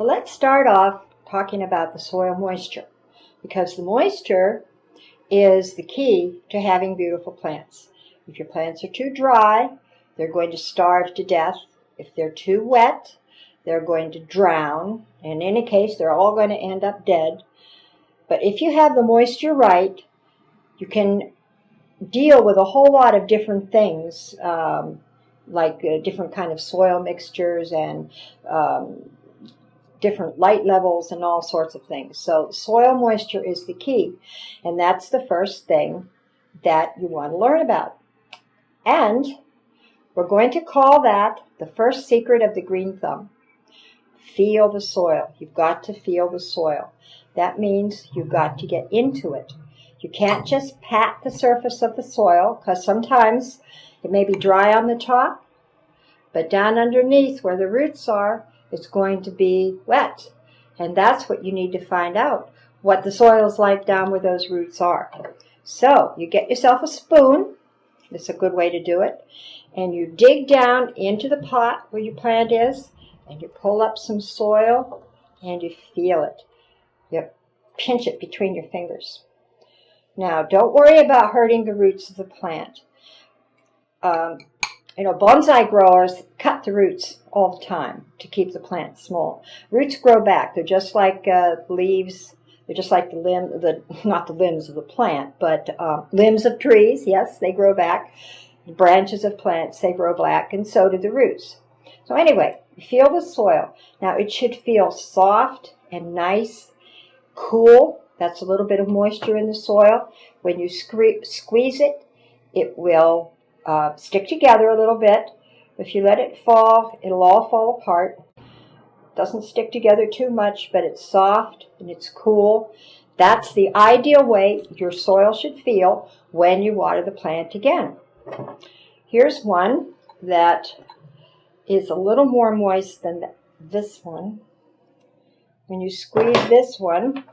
Well, let's start off talking about the soil moisture, because the moisture is the key to having beautiful plants. If your plants are too dry, they're going to starve to death. If they're too wet, they're going to drown. In any case, they're all going to end up dead. But if you have the moisture right, you can deal with a whole lot of different things, like different kind of soil mixtures and different light levels and all sorts of things. So soil moisture is the key, and that's the first thing that you want to learn about. And we're going to call that the first secret of the green thumb. Feel the soil. You've got to feel the soil. That means you've got to get into it. You can't just pat the surface of the soil, because sometimes it may be dry on the top, but down underneath where the roots are, it's going to be wet. And that's what you need to find out, what the soil is like down where those roots are. So you get yourself a spoon. It's a good way to do it. And you dig down into the pot where your plant is, and you pull up some soil, and you feel it. You pinch it between your fingers. Now, don't worry about hurting the roots of the plant. Bonsai growers cut the roots all the time to keep the plant small. Roots grow back. They're just like leaves. They're just like not the limbs of the plant, but limbs of trees. Yes, they grow back. The branches of plants, they grow back, and so do the roots. So anyway, feel the soil. Now, it should feel soft and nice, cool. That's a little bit of moisture in the soil. When you squeeze it, it will stick together a little bit. If you let it fall, it'll all fall apart. It doesn't stick together too much, but it's soft and it's cool. That's the ideal way your soil should feel when you water the plant again. Here's one that is a little more moist than this one. When you squeeze this one,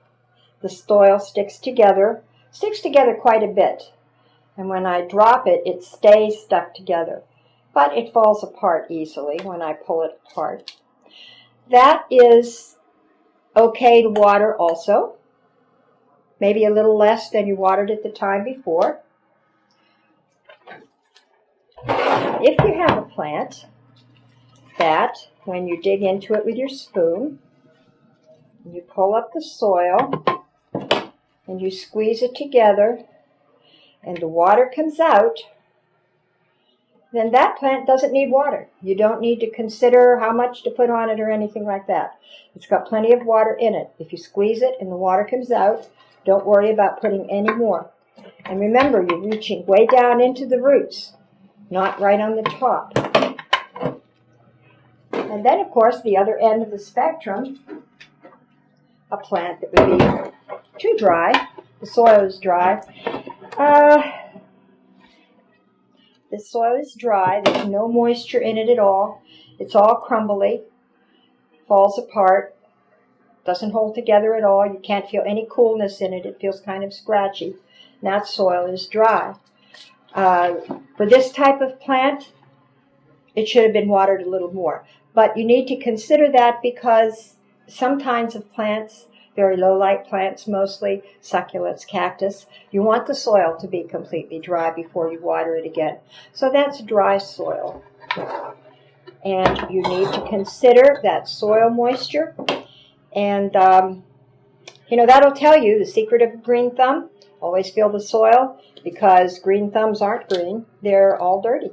the soil sticks together quite a bit. And when I drop it, it stays stuck together. But it falls apart easily when I pull it apart. That is okay to water also. Maybe a little less than you watered it the time before. If you have a plant that, when you dig into it with your spoon, you pull up the soil and you squeeze it together, and the water comes out, then that plant doesn't need water. You don't need to consider how much to put on it or anything like that. It's got plenty of water in it. If you squeeze it and the water comes out, don't worry about putting any more. And remember, you're reaching way down into the roots, not right on the top. And then, of course, the other end of the spectrum, a plant that would be too dry. The soil is dry. This soil is dry. There's no moisture in it at all. It's all crumbly, falls apart, doesn't hold together at all. You can't feel any coolness in it. It feels kind of scratchy. And that soil is dry. For this type of plant, it should have been watered a little more. But you need to consider that, because some kinds of plants, very low-light plants mostly, succulents, cactus, you want the soil to be completely dry before you water it again. So that's dry soil. And you need to consider that soil moisture. And, that'll tell you the secret of a green thumb. Always feel the soil, because green thumbs aren't green. They're all dirty.